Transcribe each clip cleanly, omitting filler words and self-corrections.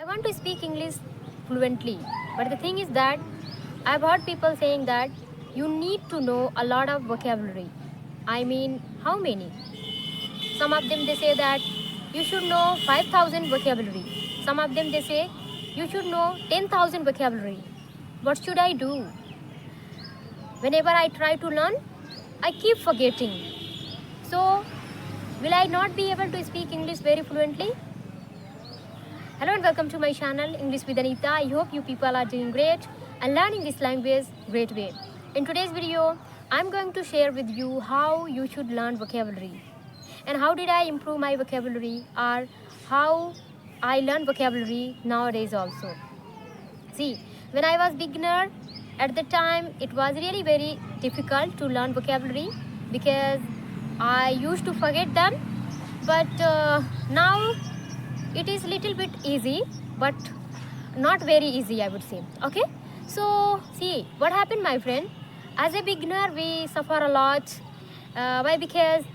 want to speak English fluently, but the thing is that I've heard people saying that you need to know a lot of vocabulary. I mean, how many? Some of them they say that you should know 5,000 vocabulary. Some of them they say you should know 10,000 vocabulary. What should I do? Whenever I try to learn, I keep forgetting. So, will I not be able to speak English very fluently? Hello and welcome to my channel English with Anita. I hope you people are doing great and learning this language great way. In today's video, I'm going to share with you how you should learn vocabulary and how did I improve my vocabulary or how I learn vocabulary nowadays also. See, when I was beginner, at the time it was really very difficult to learn vocabulary because I used to forget them, but now it is little bit easy, but not very easy, I would say. Okay, so see what happened, my friend. As a beginner, we suffer a lot. Why? Because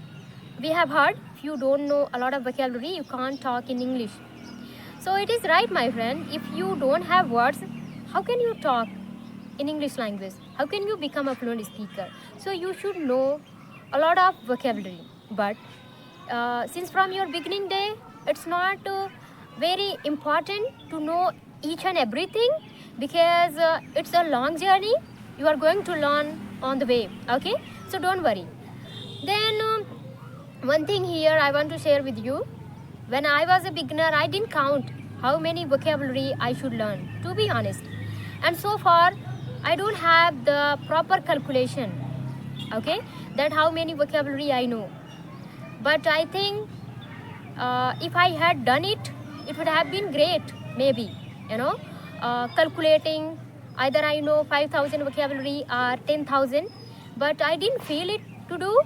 we have heard if you don't know a lot of vocabulary, you can't talk in English. So it is right, my friend. If you don't have words, how can you talk in English language? How can you become a fluent speaker? So you should know a lot of vocabulary. But since from your beginning day, it's not very important to know each and everything because it's a long journey. You are going to learn on the way. Okay, so don't worry. Then one thing here I want to share with you. When I was a beginner, I didn't count how many vocabulary I should learn, to be honest. And so far, I don't have the proper calculation, okay, that how many vocabulary I know. But I think if I had done it, it would have been great, maybe, calculating either I know 5,000 vocabulary or 10,000, but I didn't feel it to do.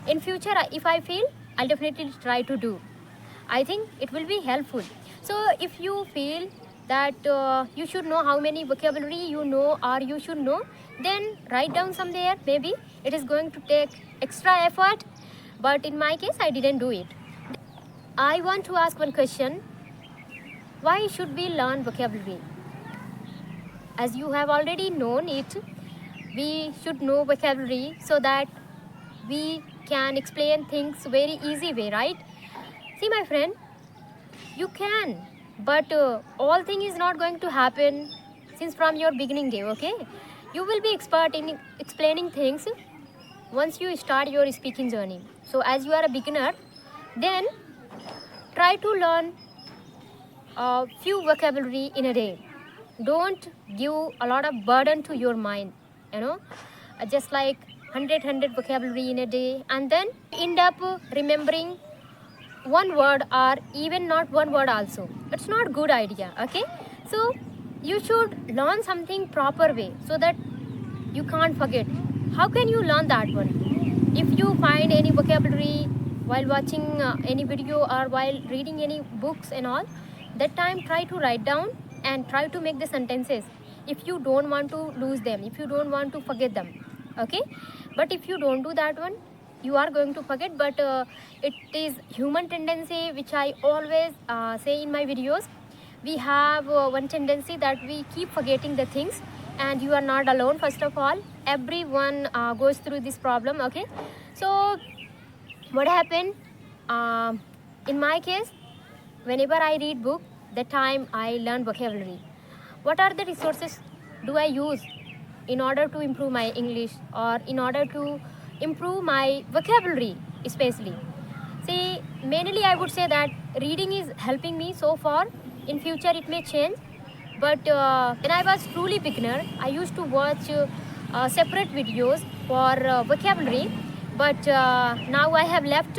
In future, if I feel, I'll definitely try to do. I think it will be helpful. So if you feel that you should know how many vocabulary you know or you should know, then write down somewhere. Maybe it is going to take extra effort, but in my case, I didn't do it. I want to ask one question. Why should we learn vocabulary? As you have already known it, we should know vocabulary so that we can explain things very easy way, right? See, my friend, you can, but all thing is not going to happen since from your beginning day, okay? You will be expert in explaining things once you start your speaking journey. So as you are a beginner, then try to learn a few vocabulary in a day. Don't give a lot of burden to your mind, just like 100 vocabulary in a day and then end up remembering one word or even not one word also. It's not good idea, okay? So you should learn something proper way so that you can't forget. How can you learn that one? If you find any vocabulary while watching any video or while reading any books and all, that time try to write down and try to make the sentences if you don't want to lose them, if you don't want to forget them, okay? But if you don't do that one, you are going to forget. But it is human tendency, which I always say in my videos. We have one tendency that we keep forgetting the things, and you are not alone. First of all, everyone goes through this problem, okay? So what happened in my case, whenever I read book, that time I learn vocabulary. What are the resources do I use in order to improve my English or in order to improve my vocabulary especially? See, mainly I would say that reading is helping me so far. In future it may change, but when I was truly beginner, I used to watch separate videos for vocabulary, but now I have left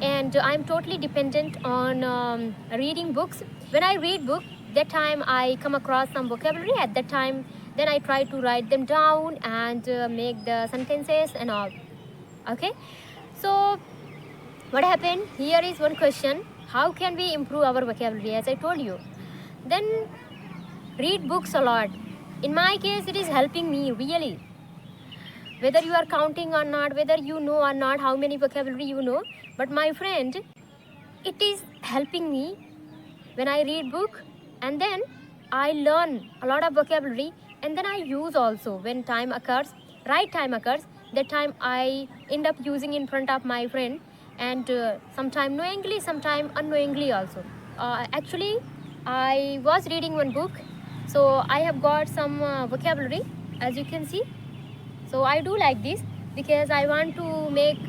and I'm totally dependent on reading books. When I read book, that time I come across some vocabulary. At that time, then I try to write them down and make the sentences and all. Okay, so what happened here is one question: how can we improve our vocabulary? As I told you, then read books a lot. In my case, it is helping me really. Whether you are counting or not, whether you know or not how many vocabulary you know, but my friend, it is helping me when I read book. and then I learn a lot of vocabulary, and then I use also when time occurs, right time occurs, that time I end up using in front of my friend, and sometime knowingly, sometime unknowingly also. Actually, I was reading one book, so I have got some vocabulary, as you can see. So I do like this because I want to make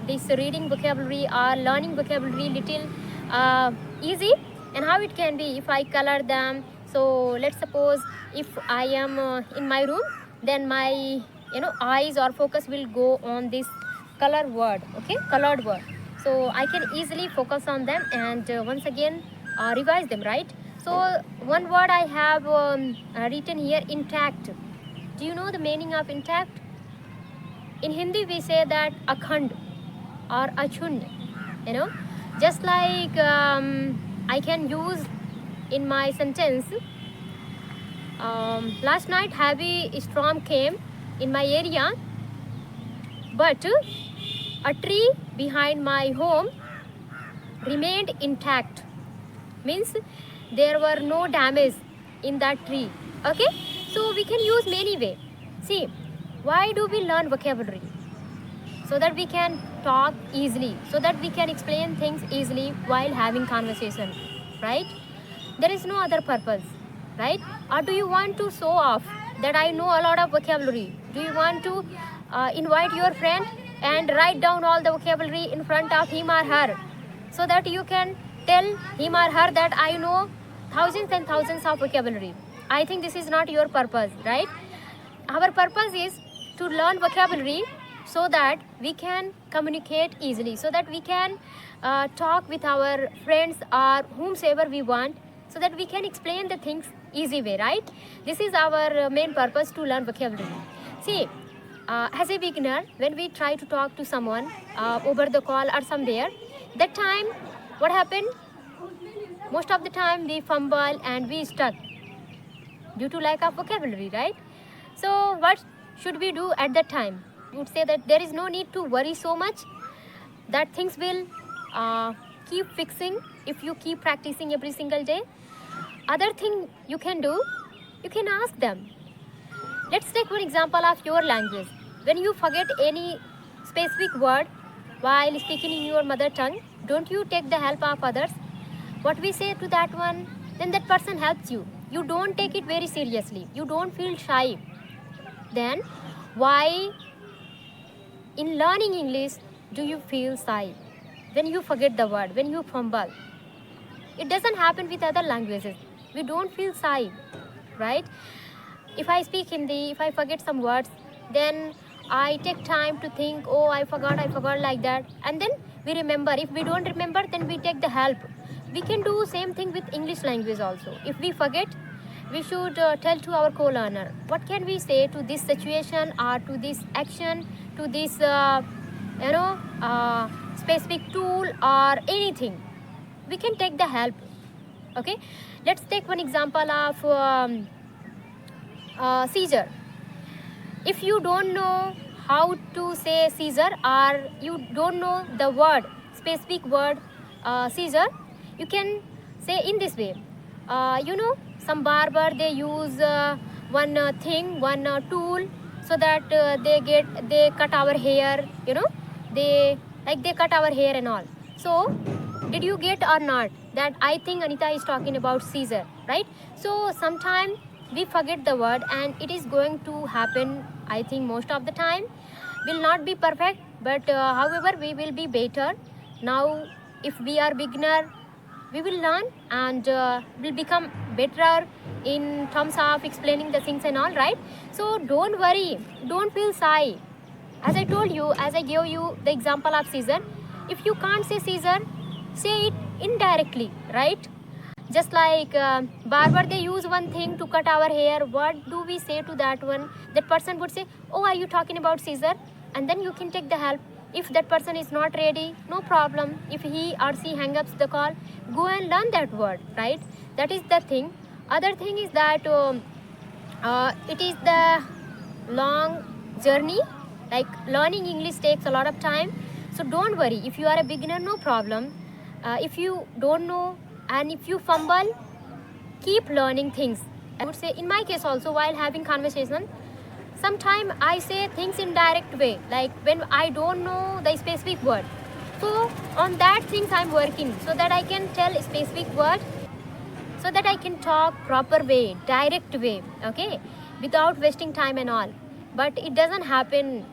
this reading vocabulary or learning vocabulary little easy. And how it can be if I color them. So let's suppose if I am in my room, then my eyes or focus will go on this color word, okay, colored word. So I can easily focus on them and once again revise them, right? So one word I have written here, intact. Do you know the meaning of intact? In Hindi we say that akhand or achund, just like I can use in my sentence, last night heavy storm came in my area, but a tree behind my home remained intact. Means there were no damage in that tree. Okay, so we can use many way. See, why do we learn vocabulary? So that we can talk easily, so that we can explain things easily while having conversation, right? There is no other purpose, right? Or do you want to show off that I know a lot of vocabulary? Do you want to invite your friend and write down all the vocabulary in front of him or her, so that you can tell him or her that I know thousands and thousands of vocabulary? I think this is not your purpose, right? Our purpose is to learn vocabulary so that we can communicate easily, so that we can talk with our friends or whomsoever we want, so that we can explain the things easy way, right? This is our main purpose, to learn vocabulary. See, as a beginner, when we try to talk to someone over the call or somewhere, that time what happened? Most of the time we fumble and we stuck due to lack of vocabulary, right? So what should we do at that time? We would say that there is no need to worry so much, that things will keep fixing if you keep practicing every single day. Other thing you can do, you can ask them. Let's take one example of your language. When you forget any specific word while speaking in your mother tongue, don't you take the help of others? What we say to that one, then that person helps you. You don't take it very seriously. You don't feel shy. Then why in learning English do you feel shy? When you forget the word, when you fumble. It doesn't happen with other languages. We don't feel shy, right? If I speak Hindi, if I forget some words, then I take time to think, oh, I forgot like that. And then we remember. If we don't remember, then we take the help. We can do same thing with English language also. If we forget, we should tell to our co-learner, what can we say to this situation or to this action, to this, specific tool or anything. We can take the help. Okay, let's take one example of Caesar. If you don't know how to say Caesar, or you don't know the word, specific word Caesar, you can say in this way. Some barber, they use one tool, so that they cut our hair, they cut our hair and all. So did you get or not that I think Anita is talking about Caesar, right? So sometimes we forget the word, and it is going to happen, I think most of the time. Will not be perfect, but however we will be better. Now if we are beginner, we will learn and will become better in terms of explaining the things and all, right? So don't worry, don't feel shy. As I told you, as I gave you the example of Caesar, if you can't say Caesar, say it indirectly, right? Just like barber, they use one thing to cut our hair. What do we say to that one? That person would say, oh, are you talking about Caesar? And then you can take the help. If that person is not ready, no problem. If he or she hang up the call, go and learn that word, right? That is the thing. Other thing is that it is the long journey. Like learning English takes a lot of time. So don't worry. If you are a beginner, no problem. If you don't know and if you fumble, keep learning things. I would say in my case also, while having conversation, sometimes I say things in direct way, like when I don't know the specific word. So on that things I'm working so that I can tell a specific word, so that I can talk proper way, direct way, okay, without wasting time and all. But it doesn't happen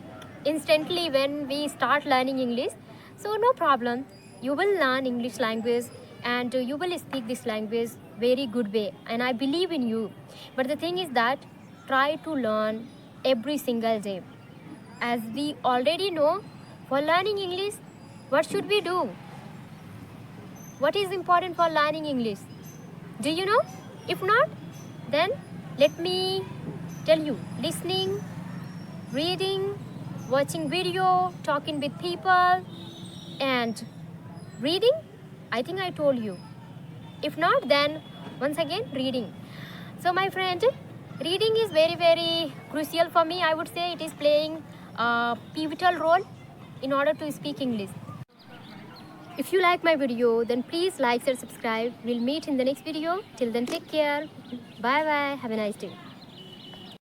instantly when we start learning English. So no problem, you will learn English language and you will speak this language very good way, and I believe in you. But the thing is that try to learn every single day. As we already know, for learning English, what should we do? What is important for learning English? Do you know? If not, then let me tell you. Listening, reading, watching video, talking with people, and reading, I think I told you. If not, then once again, reading. So my friend, reading is very, very crucial for me. I would say it is playing a pivotal role in order to speak English. If you like my video, then please like, share, subscribe. We'll meet in the next video. Till then, take care. Bye bye. Have a nice day.